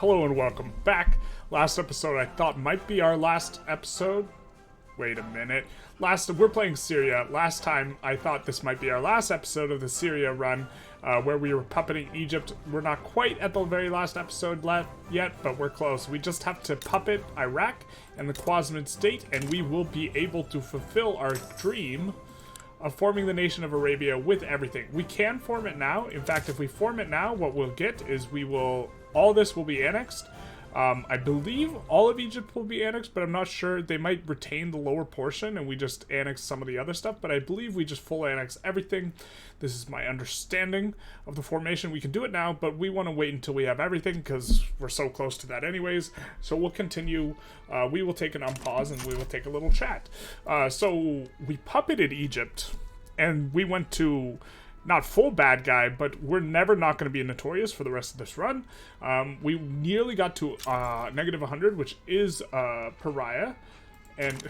Hello and welcome back. Last episode I thought might be our last episode. Wait a minute. We're playing Syria. Last time I thought this might be our last episode of the Syria run, where we were puppeting Egypt. We're not quite at the very last episode yet, but we're close. We just have to puppet Iraq and the Qasmid state, and we will be able to fulfill our dream of forming the nation of Arabia with everything. We can form it now. In fact, if we form it now, what we'll get is all this will be annexed. I believe all of Egypt will be annexed, but I'm not sure. They might retain the lower portion and we just annex some of the other stuff, but I believe we just full annex everything. This is my understanding of the formation. We can do it now, but we want to wait until we have everything because we're so close to that anyways. So we'll continue. We will take an unpause and we will take a little chat. So we puppeted Egypt and we went to... not full bad guy, but we're never not going to be notorious for the rest of this run. We nearly got to negative 100, which is pariah. And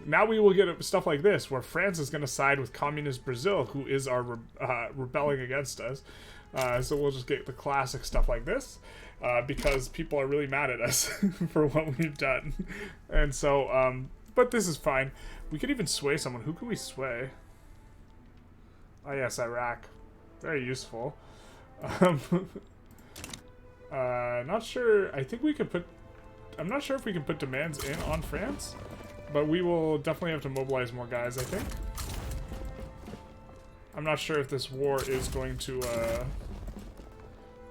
now we will get stuff like this, where France is going to side with communist Brazil, who is rebelling against us. So we'll just get the classic stuff like this, because people are really mad at us for what we've done. And so, but this is fine. We could even sway someone. Who can we sway? Oh yes, Iraq. Very useful. Not sure. I think we could put... I'm not sure if we can put demands in on France, but we will definitely have to mobilize more guys, I think. I'm not sure if this war is going to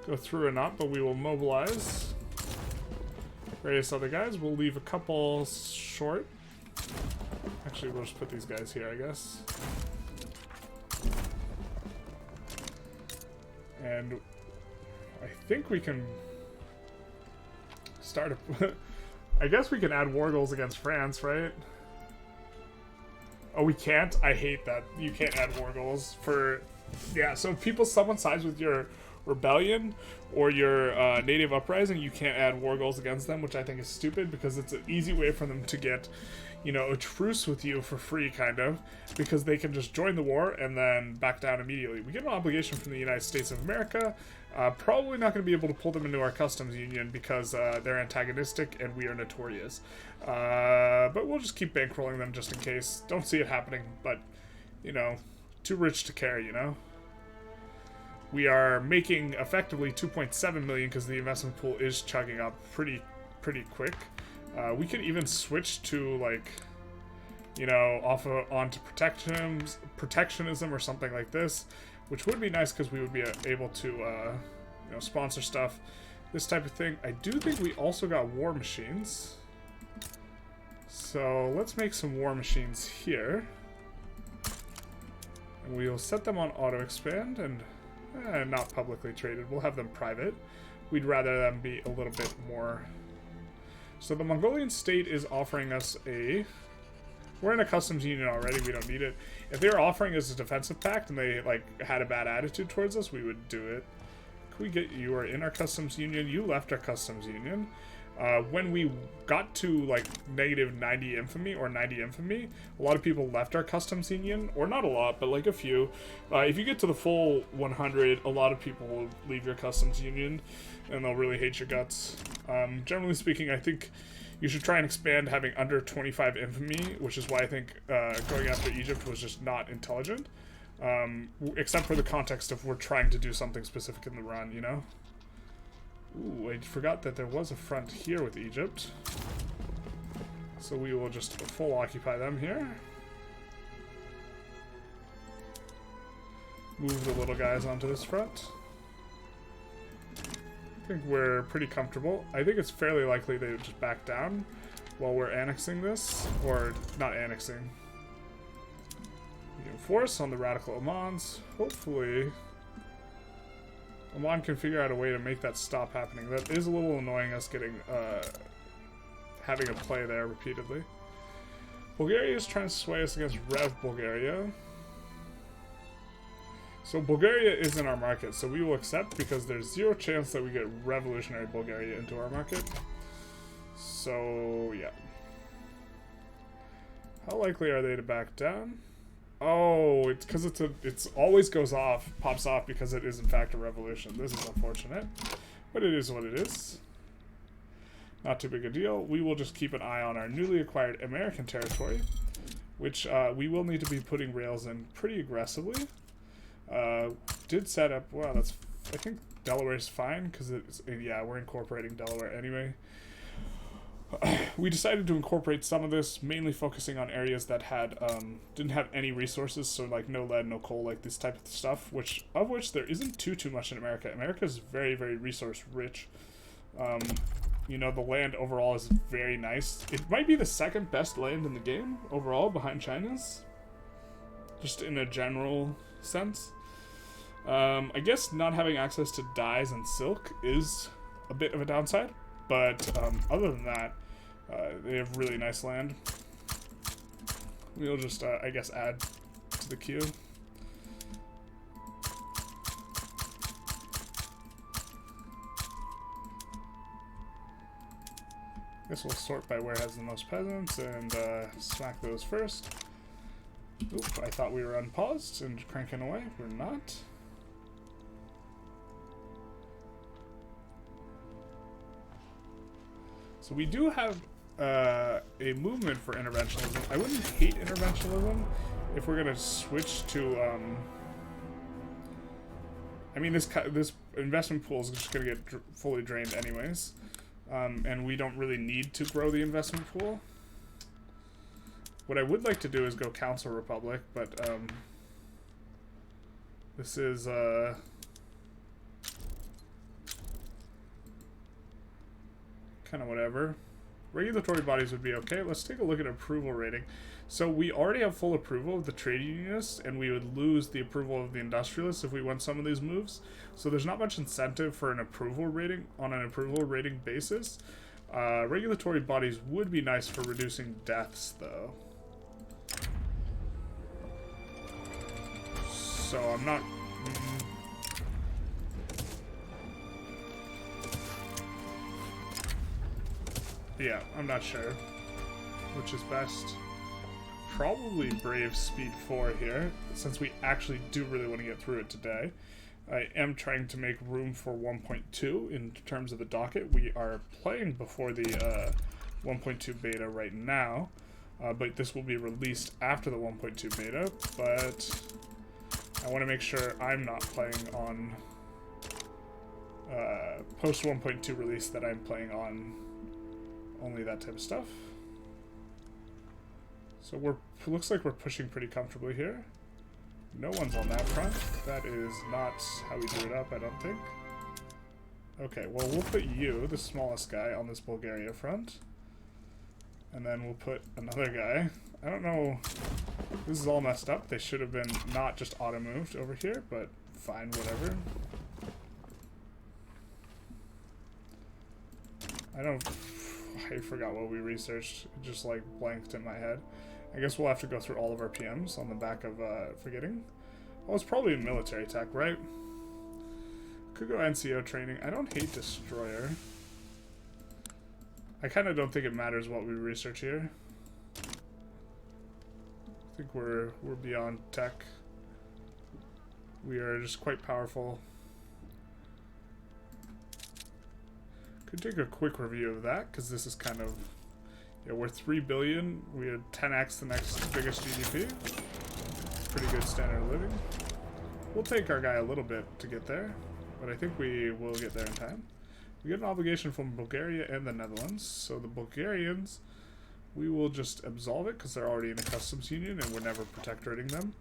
go through or not, but we will mobilize various other guys. We'll leave a couple short. Actually, we'll just put these guys here, I guess. And I think we can start a... I guess we can add war goals against France, right? Oh, we can't? I hate that. You can't add war goals for... Yeah, so if someone sides with your rebellion or your native uprising, you can't add war goals against them, which I think is stupid because it's an easy way for them to get, you know, a truce with you for free, kind of, because they can just join the war and then back down immediately. We get an obligation from the United States of America. Probably not going to be able to pull them into our customs union because they're antagonistic and we are notorious. But we'll just keep bankrolling them just in case. Don't see it happening, but, you know, too rich to care, you know? We are making effectively 2.7 million because the investment pool is chugging up pretty quick. We could even switch to, like, you know, onto protectionism or something like this, which would be nice because we would be able to, you know, sponsor stuff, this type of thing. I do think we also got war machines. So let's make some war machines here. And we'll set them on auto expand and not publicly traded. We'll have them private. We'd rather them be a little bit more... So the Mongolian state is offering us a... We're in a customs union already, we don't need it. If they were offering us a defensive pact and they, like, had a bad attitude towards us, we would do it. Can we get... You are in our customs union, you left our customs union. When we got to, like, negative 90 infamy or 90 infamy, a lot of people left our customs union, or not a lot, but like a few. If you get to the full 100, a lot of people will leave your customs union, and they'll really hate your guts. Generally speaking, I think you should try and expand having under 25 infamy, which is why I think going after Egypt was just not intelligent. Except for the context of we're trying to do something specific in the run, you know? Ooh, I forgot that there was a front here with Egypt. So we will just full occupy them here. Move the little guys onto this front. I think we're pretty comfortable. I think it's fairly likely they would just back down while we're annexing this. Or, not annexing. Force on the radical Omans. Hopefully... Oman can figure out a way to make that stop happening. That is a little annoying, us getting, having a play there repeatedly. Bulgaria is trying to sway us against Rev Bulgaria. So Bulgaria is in our market, so we will accept because there's zero chance that we get revolutionary Bulgaria into our market. So, yeah. How likely are they to back down? Oh, it's because it's always pops off because it is in fact a revolution. This is unfortunate, but it is what it is. Not too big a deal. We will just keep an eye on our newly acquired American territory, which we will need to be putting rails in pretty aggressively. Did set up, wow, that's, I think Delaware's fine, because it's, yeah, we're incorporating Delaware anyway. We decided to incorporate some of this, mainly focusing on areas that had didn't have any resources, so like no lead, no coal, like this type of stuff, which there isn't too much in America. America is very, very resource rich. You know, the land overall is very nice. It might be the second best land in the game overall, behind China's, just in a general sense. I guess not having access to dyes and silk is a bit of a downside, but other than that, they have really nice land. We'll just, I guess, add to the queue. I guess we'll sort by where has the most peasants and smack those first. Oop, I thought we were unpaused and cranking away. We're not. So we do have a movement for interventionalism. I wouldn't hate interventionalism if we're gonna switch to. I mean, this investment pool is just gonna get fully drained anyways, and we don't really need to grow the investment pool. What I would like to do is go Council Republic, but this is kind of whatever. Regulatory bodies would be okay. Let's take a look at approval rating. So we already have full approval of the trade unionists, and we would lose the approval of the industrialists if we won some of these moves. So there's not much incentive for an approval rating on an approval rating basis. Regulatory bodies would be nice for reducing deaths, though. So I'm not. Yeah, I'm not sure which is best. Probably Brave Speed 4 here, since we actually do really want to get through it today. I am trying to make room for 1.2 in terms of the docket. We are playing before the 1.2 beta right now, but this will be released after the 1.2 beta, but I want to make sure I'm not playing on post 1.2 release, that I'm playing on only that type of stuff. So looks like we're pushing pretty comfortably here. No one's on that front. That is not how we do it up, I don't think. Okay, well, we'll put you, the smallest guy, on this Bulgaria front. And then we'll put another guy. I don't know. This is all messed up. They should have been not just auto-moved over here, but fine, whatever. I forgot what we researched. It just like blanked in my head. I guess we'll have to go through all of our PMs on the back of forgetting. Oh, it's probably a military tech, right? Could go NCO training. I don't hate Destroyer. I kind of don't think it matters what we research here. I think we're beyond tech. We are just quite powerful. Could take a quick review of that, because this is kind of, yeah, we're 3 billion. We had 10x the next biggest GDP. Pretty good standard of living. We'll take our guy a little bit to get there, but I think we will get there in time. We get an obligation from Bulgaria and the Netherlands, so the Bulgarians, we will just absolve it because they're already in a customs union and we're never protectorating them.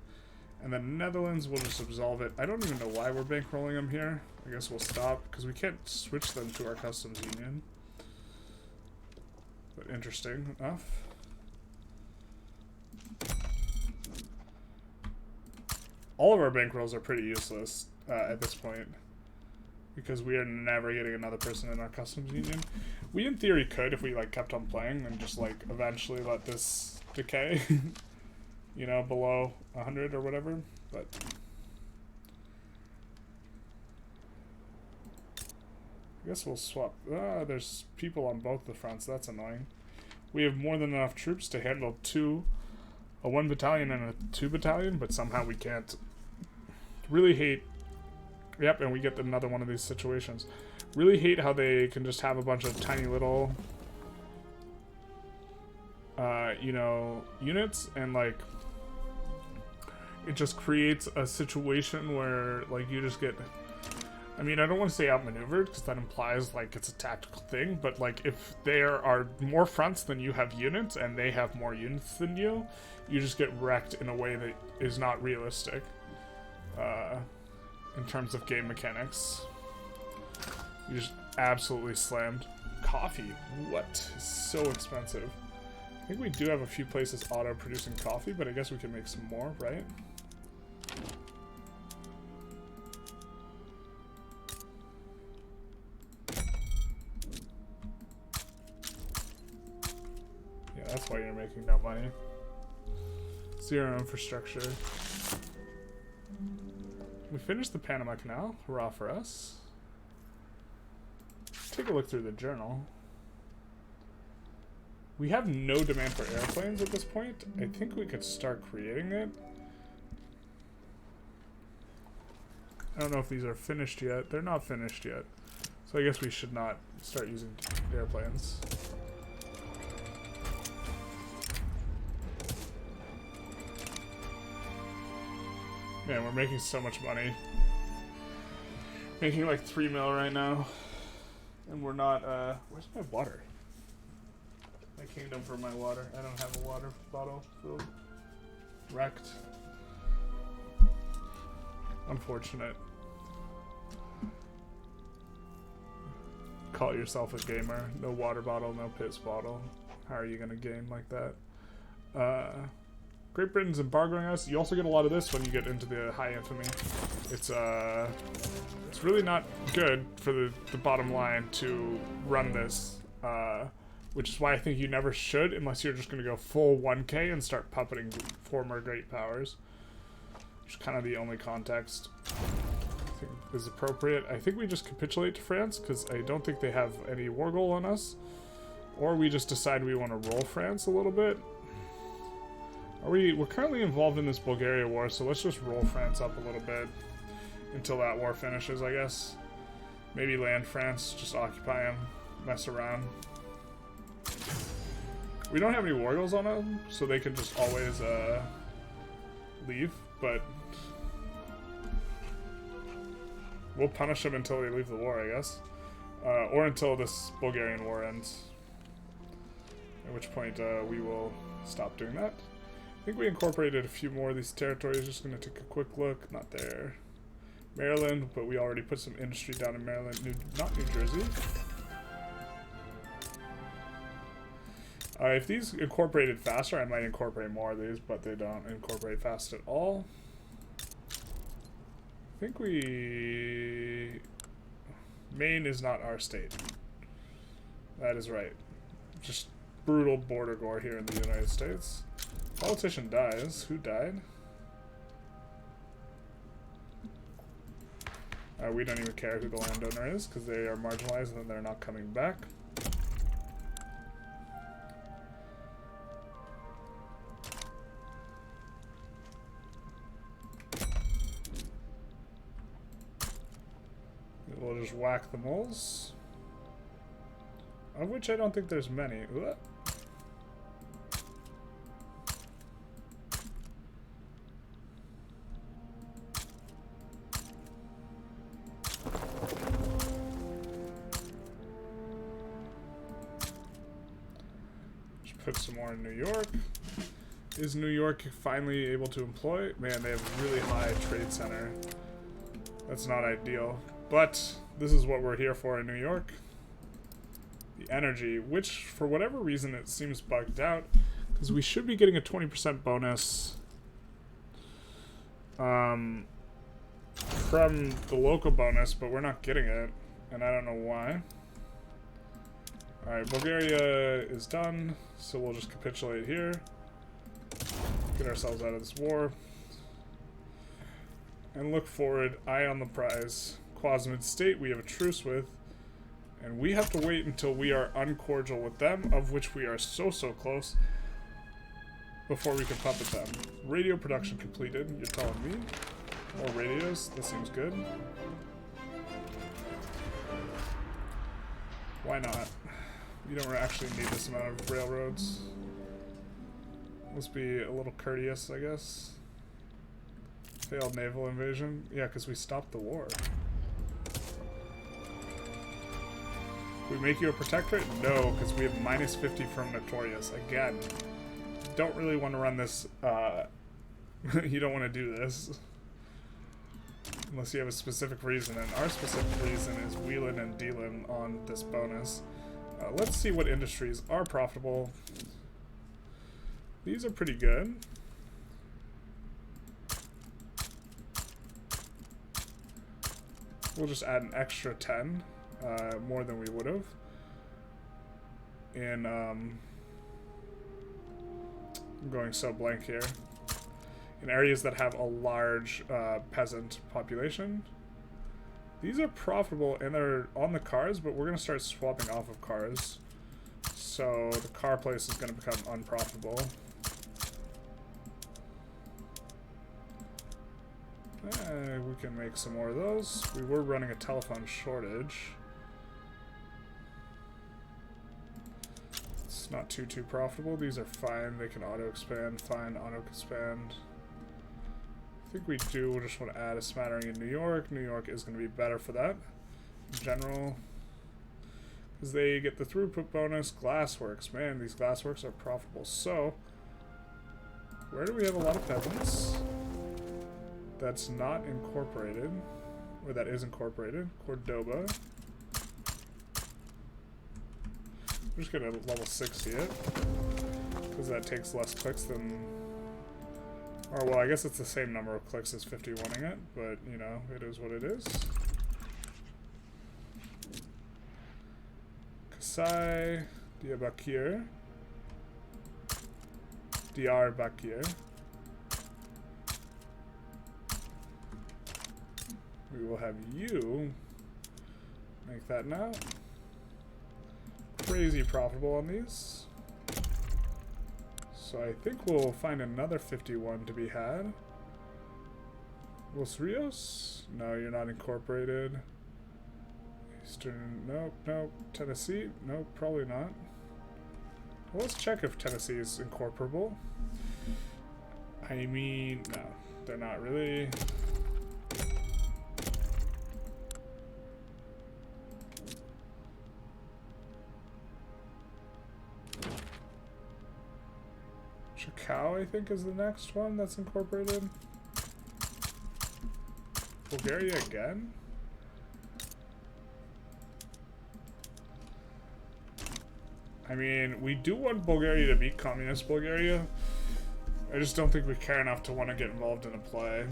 And the Netherlands will just absolve it. I don't even know why we're bankrolling them here. I guess we'll stop because we can't switch them to our customs union. But interesting enough. All of our bankrolls are pretty useless at this point, because we are never getting another person in our customs union. We in theory could if we like kept on playing and just like eventually let this decay, you know, below 100 or whatever, but I guess we'll swap. There's people on both the fronts. That's annoying. We have more than enough troops to handle a 1 battalion and a 2 battalion, but somehow we can't. Really hate. Yep, and we get another one of these situations. Really hate how they can just have a bunch of tiny little, you know, units, and like it just creates a situation where like you just get, I mean, I don't want to say outmaneuvered because that implies like it's a tactical thing, but like if there are more fronts than you have units and they have more units than you, you just get wrecked in a way that is not realistic in terms of game mechanics. You just absolutely slammed. Coffee, what? It's so expensive. I think we do have a few places auto-producing coffee, but I guess we can make some more, right? Yeah, that's why you're making no money. Zero infrastructure. We finished the Panama Canal. Hurrah for us. Take a look through the journal. We have no demand for airplanes at this point. I think we could start creating it. I don't know if these are finished yet. They're not finished yet. So I guess we should not start using airplanes. Man, we're making so much money. Making like 3 mil right now. And we're not, where's my water? My kingdom for my water. I don't have a water bottle filled. Wrecked. Unfortunate. Call yourself a gamer. No water bottle, no piss bottle. How are you gonna game like that? Great Britain's embargoing us. You also get a lot of this when you get into the high infamy. It's really not good for the bottom line to run this, which is why I think you never should unless you're just going to go full 1K and start puppeting former great powers, which is kind of the only context I think is appropriate. I think we just capitulate to France because I don't think they have any war goal on us, or we just decide we want to roll France a little bit. We're currently involved in this Bulgaria war, so let's just roll France up a little bit until that war finishes, I guess. Maybe land France, just occupy them, mess around. We don't have any war goals on them, so they can just always leave, but we'll punish them until they leave the war, I guess. Or until this Bulgarian war ends, at which point we will stop doing that. I think we incorporated a few more of these territories. Just going to take a quick look. Not there. Maryland, but we already put some industry down in Maryland. Not New Jersey. If these incorporated faster, I might incorporate more of these, but they don't incorporate fast at all. I think we... Maine is not our state. That is right. Just brutal border gore here in the United States. Politician dies. Who died? We don't even care who the landowner is because they are marginalized and they're not coming back. We'll just whack the moles. Of which I don't think there's many. Ooh. Put some more in New York. Is New York finally able to employ? Man, they have a really high trade center. That's not ideal. But this is what we're here for in New York. The energy, which for whatever reason it seems bugged out, because we should be getting a 20% bonus from the local bonus, but we're not getting it, and I don't know why. Alright, Bulgaria is done, so we'll just capitulate here. Get ourselves out of this war. And look forward, eye on the prize. Quasimid state we have a truce with, and we have to wait until we are uncordial with them, of which we are so close, before we can puppet them. Radio production completed, you're telling me? More radios, this seems good. Why not? You don't actually need this amount of railroads. Let's be a little courteous, I guess. Failed naval invasion. Yeah, because we stopped the war. We make you a protectorate? No, because we have -50 from Notorious. Again, don't really want to run this. You don't want to do this. Unless you have a specific reason, and our specific reason is wheelin' and dealin' on this bonus. Let's see what industries are profitable. These are pretty good. We'll just add an extra 10, more than we would have. In, I'm going so blank here. In areas that have a large peasant population. These are profitable and they're on the cars, but we're going to start swapping off of cars. So the car place is going to become unprofitable. We can make some more of those. We were running a telephone shortage. It's not too profitable. These are fine. They can auto-expand. Fine, auto-expand. I think we do just want to add a smattering in New York. New York is going to be better for that. In general. Because they get the throughput bonus. Glassworks. Man, these glassworks are profitable. So, where do we have a lot of peasants? That's not incorporated. Or that is incorporated. Cordoba. We're just going to level 60 it. Because that takes less clicks than... Or, well, I guess it's the same number of clicks as 51ing it, but, you know, it is what it is. Kasai, Diyarbakir, Diyarbakir. We will have you make that now. Crazy profitable on these. So I think we'll find another 51 to be had. Los Rios? No, you're not incorporated. Eastern, nope. Tennessee? Nope, probably not. Well, let's check if Tennessee is incorporable. I mean, no, they're not really. Cow, I think, is the next one that's incorporated. Bulgaria again? I mean, we do want Bulgaria to beat Communist Bulgaria. I just don't think we care enough to want to get involved in a play.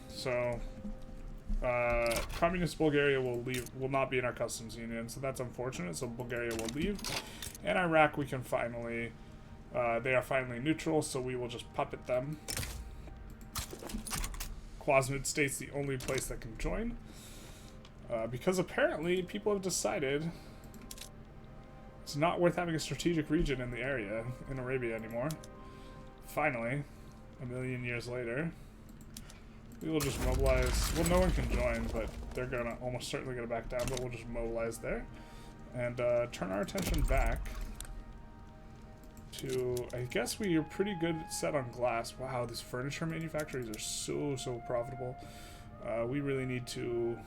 So, Communist Bulgaria will not be in our customs union, so that's unfortunate. So Bulgaria will leave. And Iraq, we can finally... they are finally neutral, so we will just puppet them. Quasmid State's the only place that can join. Because apparently people have decided it's not worth having a strategic region in the area, in Arabia anymore. Finally, a million years later. We will just mobilize. Well, no one can join, but they're gonna almost certainly gonna back down, but we'll just mobilize there. And turn our attention back to, I guess we are pretty good set on glass. Wow, these furniture manufacturers are so profitable. We really need to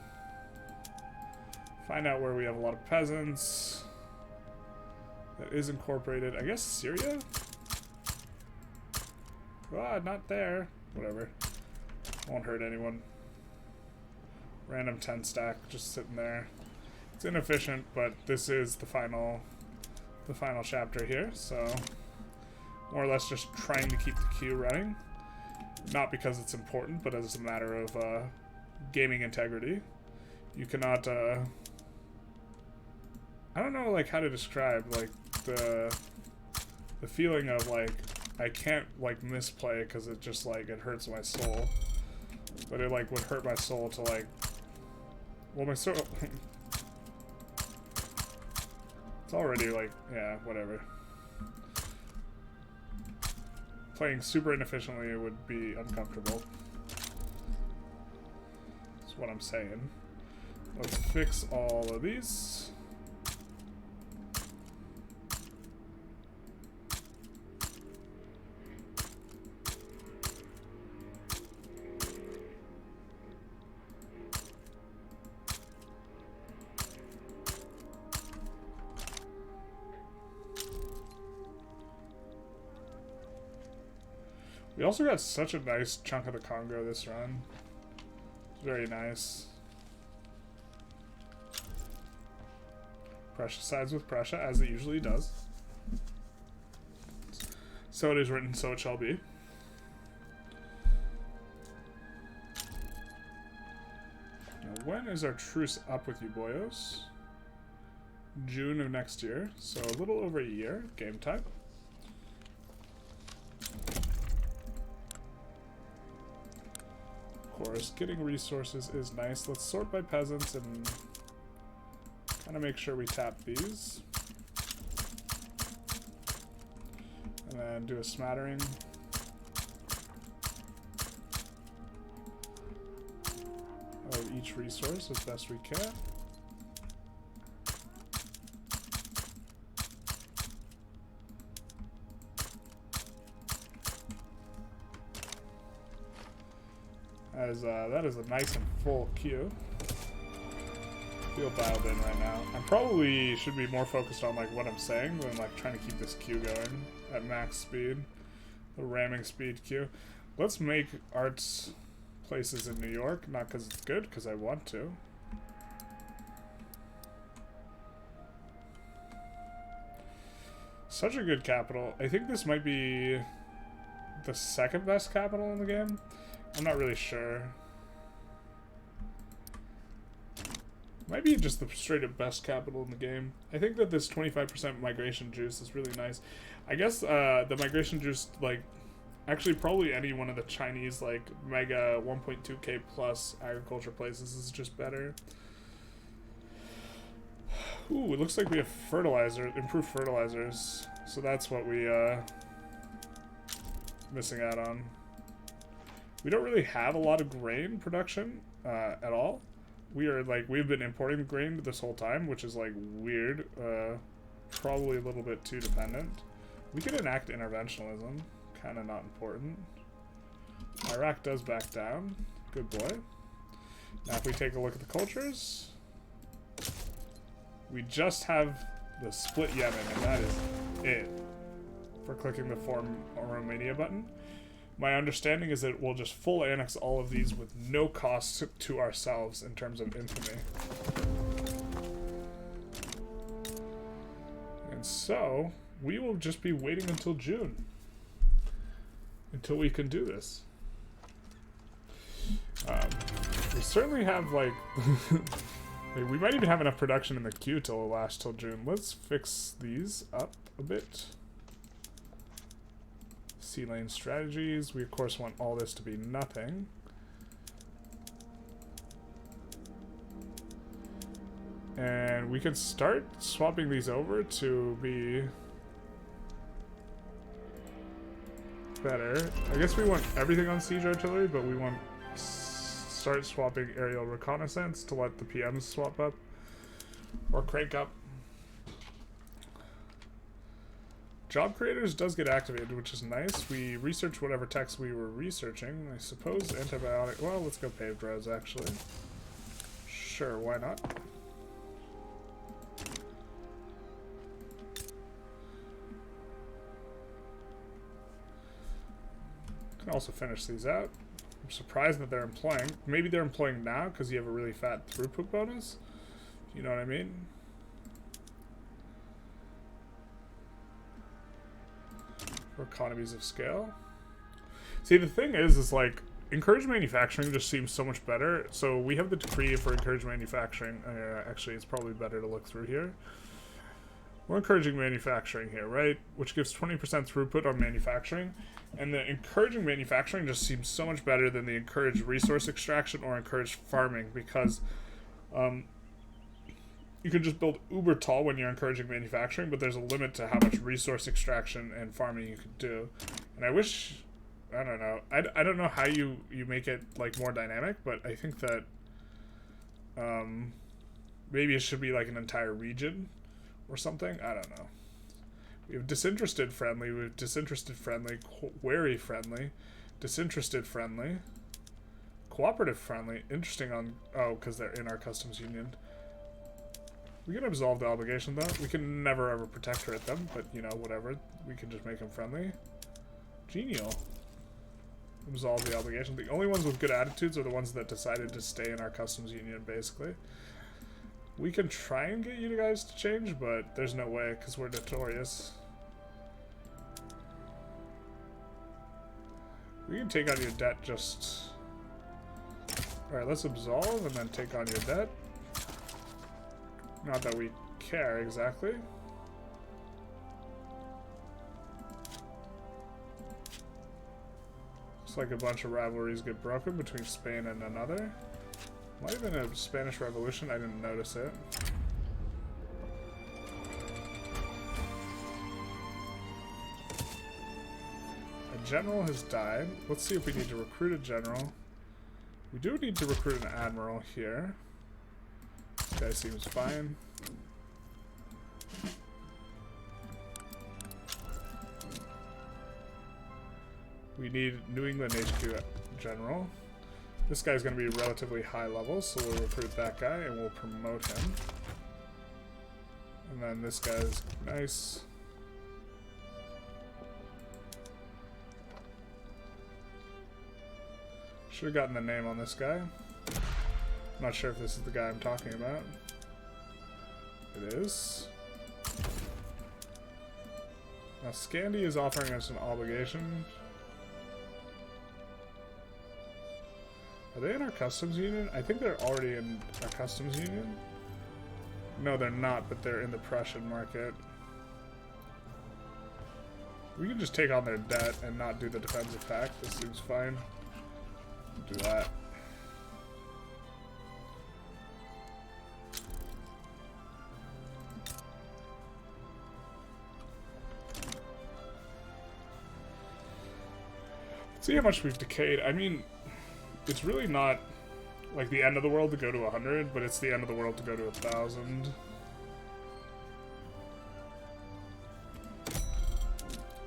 find out where we have a lot of peasants. That is incorporated. I guess Syria? Ah, not there. Whatever. Won't hurt anyone. Random 10 stack just sitting there. It's inefficient, but this is the final chapter here, so more or less just trying to keep the queue running. Not because it's important, but as a matter of gaming integrity. You cannot I don't know like how to describe like the feeling of like I can't like misplay because it just like it hurts my soul. But it like would hurt my soul to like, well, my soul it's already like, yeah, whatever. Playing super inefficiently would be uncomfortable. That's what I'm saying. Let's fix all of these. We also got such a nice chunk of the Congo this run. It's very nice. Prussia sides with Prussia, as it usually does. So it is written, so it shall be. Now, when is our truce up with you, boyos? June of next year, so a little over a year. Game time. Of course, getting resources is nice. Let's sort by peasants and kind of make sure we tap these. And then do a smattering. Of each resource as best we can. As that is a nice and full queue. Feel dialed in right now. I probably should be more focused on like what I'm saying than like trying to keep this queue going at max speed. The ramming speed queue. Let's make arts places in New York, not because it's good, because I want to. Such a good capital. I think this might be the second best capital in the game. I'm not really sure. Might be just the straight up best capital in the game. I think that this 25% migration juice is really nice. I guess the migration juice, like, actually probably any one of the Chinese, like, mega 1.2k plus agriculture places is just better. Ooh, it looks like we have fertilizer, improved fertilizers. So that's what we, missing out on. We don't really have a lot of grain production, at all. We are, like, we've been importing grain this whole time, which is, like, weird. Probably a little bit too dependent. We could enact interventionalism. Kind of not important. Iraq does back down. Good boy. Now if we take a look at the cultures, we just have the split Yemen, and that is it for clicking the Form Romania button. My understanding is that we'll just full annex all of these with no cost to ourselves in terms of infamy. And so, we will just be waiting until June. Until we can do this. We certainly have, like... we might even have enough production in the queue till last till June. Let's fix these up a bit. Sea lane strategies. We of course want all this to be nothing. And we could start swapping these over to be better. I guess we want everything on siege artillery, but we want start swapping aerial reconnaissance to let the PMs swap up or crank up. Job creators does get activated, which is nice. We research whatever text we were researching. I suppose antibiotic. Well, let's go paved roads, actually. Sure, why not? Can also finish these out. I'm surprised that they're employing. Maybe they're employing now because you have a really fat throughput bonus. You know what I mean? For economies of scale. See, the thing is like, encourage manufacturing just seems so much better. So we have the decree for encourage manufacturing. Actually, it's probably better to look through here. We're encouraging manufacturing here, right? Which gives 20% throughput on manufacturing. And the encouraging manufacturing just seems so much better than the encourage resource extraction or encourage farming, because you can just build uber tall when you're encouraging manufacturing, but there's a limit to how much resource extraction and farming you could do. And I wish, I don't know, I don't know how you make it like more dynamic, but I think that maybe it should be like an entire region or something. I don't know. We have disinterested friendly, we have disinterested friendly, wary friendly, disinterested friendly, cooperative friendly. Interesting on, oh, because they're in our customs union. We can absolve the obligation though. We can never ever protectorate them, but you know, whatever. We can just make them friendly. Genial. absolve the obligation. The only ones with good attitudes are the ones that decided to stay in our customs union, basically. We can try and get you guys to change, but there's no way, because we're notorious. We can take on your debt just... Alright, let's absolve and then take on your debt. Not that we care exactly. Looks like a bunch of rivalries get broken between Spain and another. Might have been a Spanish Revolution, I didn't notice it. A general has died. Let's see if we need to recruit a general. We do need to recruit an admiral here. This guy seems fine. We need New England HQ general. This guy's going to be relatively high level, so we'll recruit that guy and we'll promote him. And then this guy's nice. Should have gotten the name on this guy. I'm not sure if this is the guy I'm talking about. It is. Now Scandi is offering us an obligation. Are they in our customs union? I think they're already in our customs union. No, they're not, but they're in the Prussian market. We can just take on their debt and not do the defensive pact. This seems fine. Do that. Let's see how much we've decayed. I mean, it's really not like the end of the world to go to 100, but it's the end of the world to go to 1,000.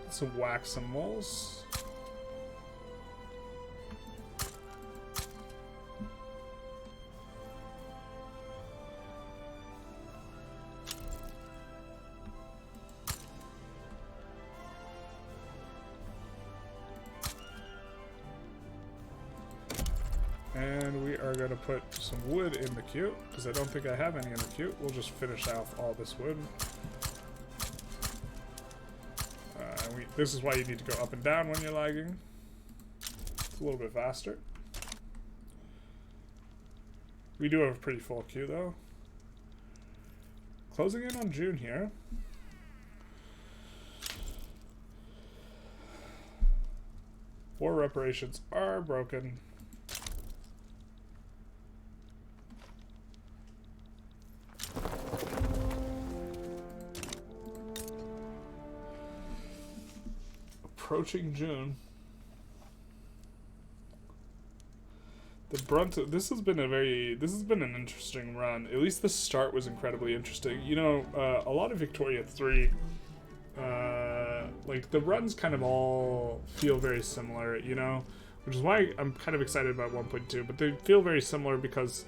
Let's whack some moles. And we are going to put some wood in the queue, because I don't think I have any in the queue. We'll just finish off all this wood. This is why you need to go up and down when you're lagging. It's a little bit faster. We do have a pretty full queue, though. Closing in on June here. War reparations are broken. Approaching June. The brunt of, this has been an interesting run. At least the start was incredibly interesting. You know, a lot of Victoria 3, like the runs kind of all feel very similar, you know, which is why I'm kind of excited about 1.2, but they feel very similar because,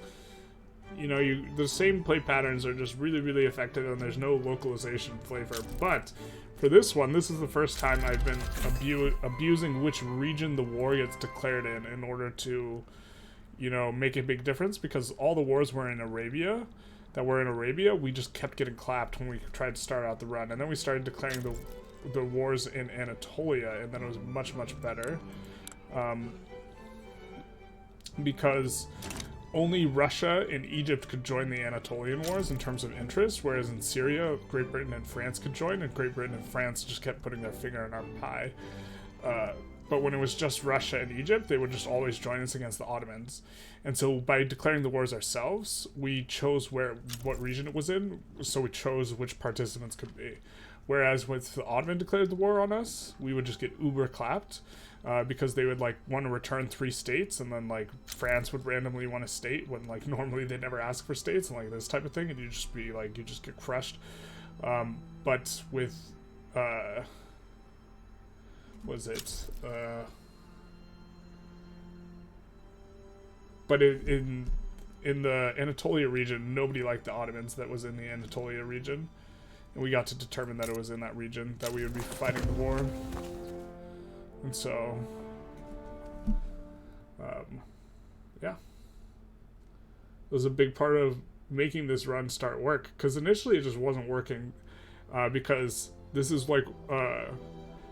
you know, the same play patterns are just really, really effective and there's no localization flavor. But for this one, this is the first time I've been abusing which region the war gets declared in order to, you know, make a big difference, because all the wars were in Arabia, we just kept getting clapped when we tried to start out the run. And then we started declaring the wars in Anatolia, and then it was much, much better. Because only Russia and Egypt could join the Anatolian Wars in terms of interest, whereas in Syria, Great Britain and France could join, and Great Britain and France just kept putting their finger in our pie. But when it was just Russia and Egypt, they would just always join us against the Ottomans. And so by declaring the wars ourselves, we chose what region it was in, so we chose which participants could be. Whereas with the Ottoman declared the war on us, we would just get uber clapped. Because they would like want to return 3 states, and then like France would randomly want a state when like normally they never ask for states, and like this type of thing, and you just get crushed. But with but in the Anatolia region, nobody liked the Ottomans that was in the Anatolia region, and we got to determine that it was in that region that we would be fighting the war. And so Yeah. It was a big part of making this run start work, because initially it just wasn't working, because this is like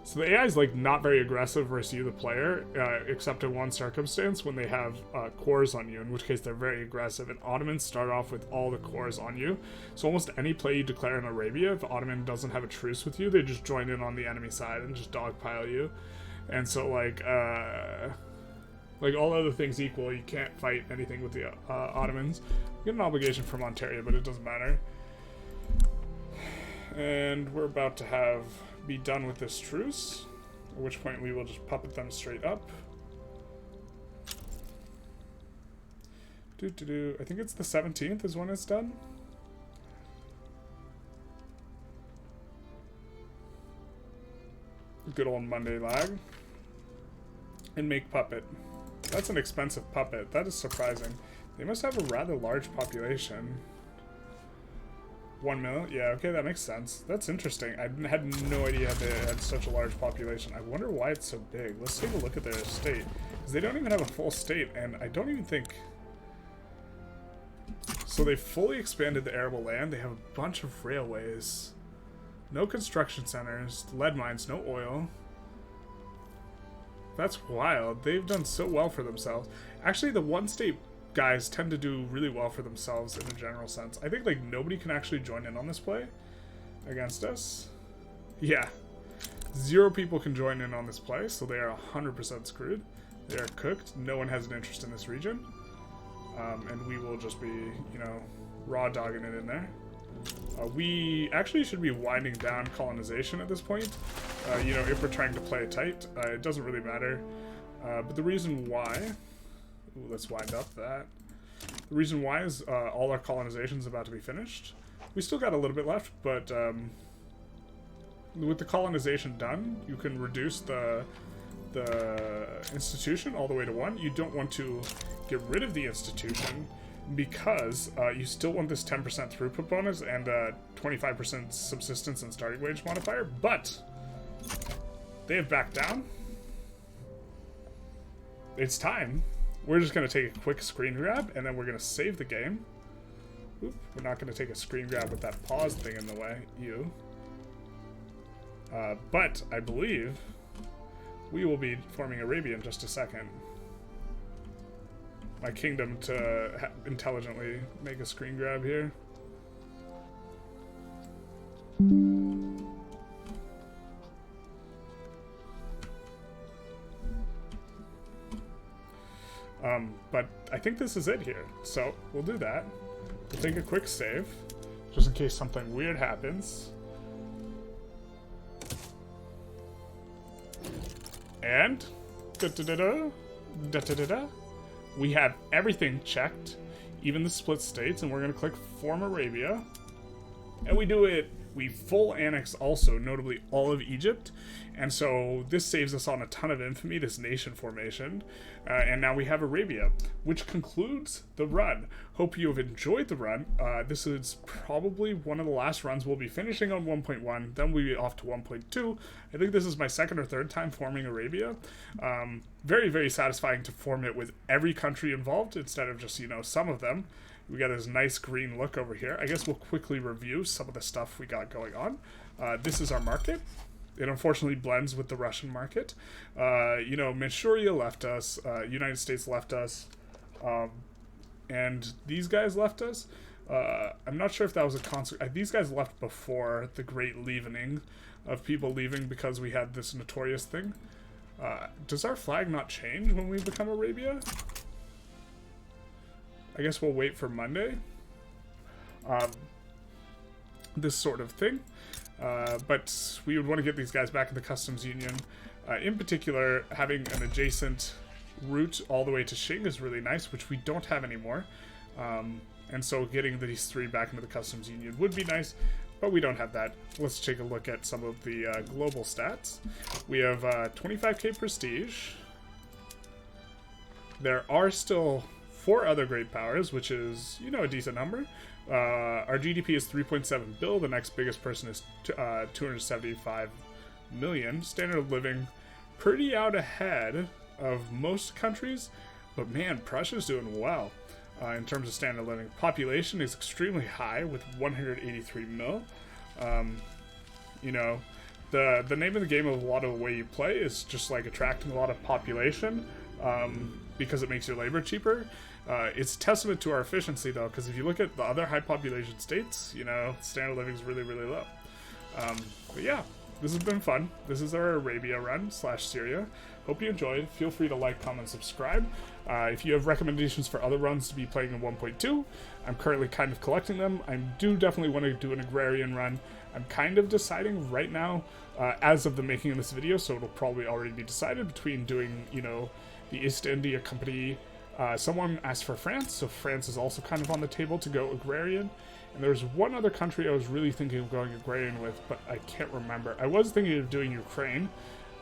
so the AI is like not very aggressive versus you, the player, except in one circumstance, when they have cores on you, in which case they're very aggressive. And Ottomans start off with all the cores on you, so almost any play you declare in Arabia, if Ottoman doesn't have a truce with you, they just join in on the enemy side and just dogpile you. And so like all other things equal, you can't fight anything with the Ottomans. You get an obligation from Ontario, but it doesn't matter. And we're about to be done with this truce, at which point we will just puppet them straight up. I think it's the 17th is when it's done. Good old Monday lag. And make puppet. That's an expensive puppet. That is surprising. They must have a rather large population. 1 million? Yeah, okay, that makes sense. That's interesting. I had no idea they had such a large population. I wonder why it's so big. Let's take a look at their estate. Because they don't even have a full state, and I don't even think... So they fully expanded the arable land. They have a bunch of railways. No construction centers. Lead mines, no oil. That's wild. They've done so well for themselves. Actually, the one state guys tend to do really well for themselves in a general sense. I think like nobody can actually join in on this play against us. Yeah. 0 people can join in on this play, so they are 100% screwed. They are cooked. No one has an interest in this region. And we will just be, you know, raw dogging it in there. We actually should be winding down colonization at this point. You know, if we're trying to play it tight, it doesn't really matter. But the reason why... Ooh, let's wind up that. The reason why is all our colonization is about to be finished. We still got a little bit left, but with the colonization done, you can reduce the institution all the way to 1. You don't want to get rid of the institution because you still want this 10% throughput bonus and 25% subsistence and starting wage modifier, but they have backed down. It's time. We're just going to take a quick screen grab, and then we're going to save the game. Oop, we're not going to take a screen grab with that pause thing in the way. But I believe we will be forming Arabia in just a second. My kingdom to intelligently make a screen grab here. But I think this is it here, so we'll do that. We'll take a quick save, just in case something weird happens. And we have everything checked, even the split states, and we're going to click Form Arabia. And we do it. We full annex also, notably all of Egypt. And so this saves us on a ton of infamy, this nation formation. And now we have Arabia, which concludes the run. Hope you have enjoyed the run. This is probably one of the last runs we'll be finishing on 1.1. Then we'll be off to 1.2. I think this is my second or third time forming Arabia. Very, very satisfying to form it with every country involved instead of just, you know, some of them. We got this nice green look over here. I guess we'll quickly review some of the stuff we got going on. This is our market. It unfortunately blends with the Russian market. You know, Manchuria left us. United States left us. And these guys left us. I'm not sure if that was a consequence. These guys left before the great leavening of people leaving because we had this notorious thing. Does our flag not change when we become Arabia? I guess we'll wait for Monday. This sort of thing. But we would want to get these guys back in the customs union. In particular, having an adjacent route all the way to Xing is really nice, which we don't have anymore. And so getting these 3 back into the customs union would be nice, but we don't have that. Let's take a look at some of the global stats. We have 25k prestige. There are still 4 other great powers, which is, you know, a decent number. Our GDP is 3.7 bill. The next biggest person is 275 million. Standard of living pretty out ahead of most countries, But man, Prussia's doing well in terms of standard living. Population is extremely high with 183 mil. You know, the name of the game of a lot of the way you play is just like attracting a lot of population because it makes your labor cheaper. It's a testament to our efficiency though, because if you look at the other high population states, you know, standard living is really, really low. But yeah, this has been fun. This is our Arabia run / Syria. Hope you enjoyed. Feel free to like, comment, subscribe. If you have recommendations for other runs to be playing in 1.2, I'm currently kind of collecting them. I do definitely want to do an agrarian run. I'm kind of deciding right now, as of the making of this video, so it'll probably already be decided, between doing, you know, the East India Company. Someone asked for France, so France is also kind of on the table to go agrarian. And there's one other country I was really thinking of going agrarian with, but I can't remember. I was thinking of doing Ukraine,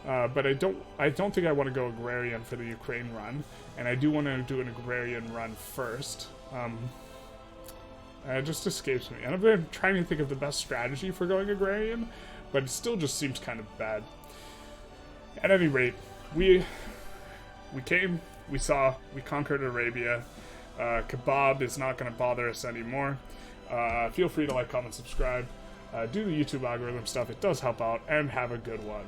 but I don't think I want to go agrarian for the Ukraine run, and I do want to do an agrarian run first. It just escapes me, and I've been trying to think of the best strategy for going agrarian, but it still just seems kind of bad. At any rate, we came, we saw, we conquered Arabia. Kebab is not going to bother us anymore. Feel free to like, comment, subscribe. Do the YouTube algorithm stuff. It does help out, and have a good one.